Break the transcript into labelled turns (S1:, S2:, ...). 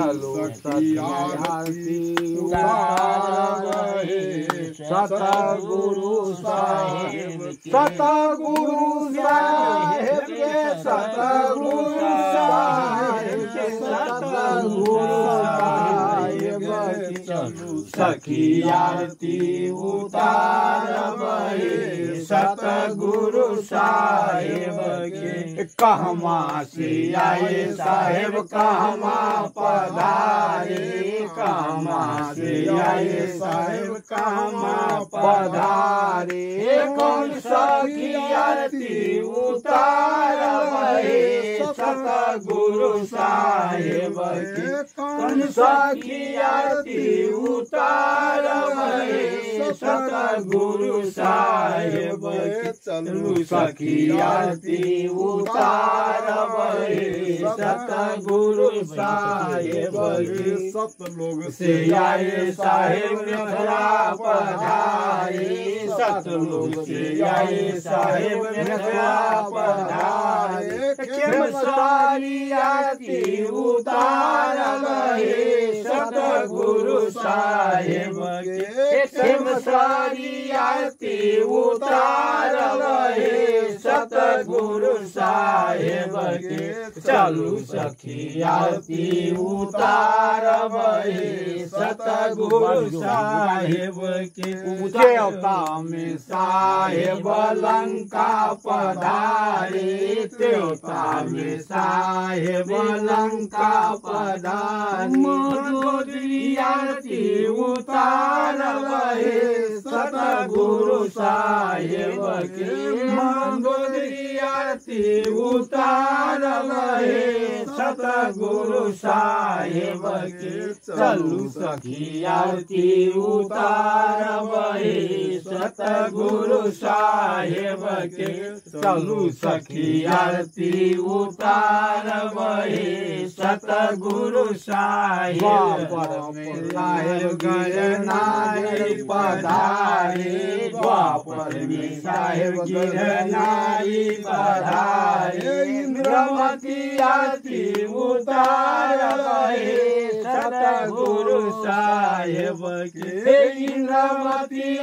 S1: चलो सखी आरती उतारबहे सतगुरु साहेब के सतगुरु साहेब के सतगुरु साहेब के सतगुरु साहेब के चलो सखी आरती उतारबहे सतगुरु साहेब के कहमा से आए साहेब कहमा पधारे कहमा से आए साहेब कहमा पधारे कौन सखी आरती उतारबहे सतगुरु साहेब के कौन सखी आरती उतारबहे सतगुरु साहेब के चलो सखी आरती उतारबहे सतगुरु साहेब के सतलोग से आए साहेब मेरा पधारे सतलोग से आए साहेब मेरा पधारे खेमसारी आरती उतारबहे सतगुरु साहेब के खेमसारी आरती उतारबहे सतगुरु साहेब के चलो सखी आरती उतारबहे सतगुरु साहेब के देवता में साहेब लंका पधारे देवता में साहेब लंका पधारे मंदोदरी आरती उतारबहे सतगुरु साहेब के मंदोदरी आरती उतारबहे सतगुरु साहेब के चलो सखी आरती उतारबहे सतगुरु साहेब के चलो सखी आरती उतारबहे सतगुरु साहेब साहेब गिरनारी पधारे द्वापर में साहेब गिरनारी पधारे इंद्रमती आरती उतारबहे सतगुरु साहेब के इंद्रमती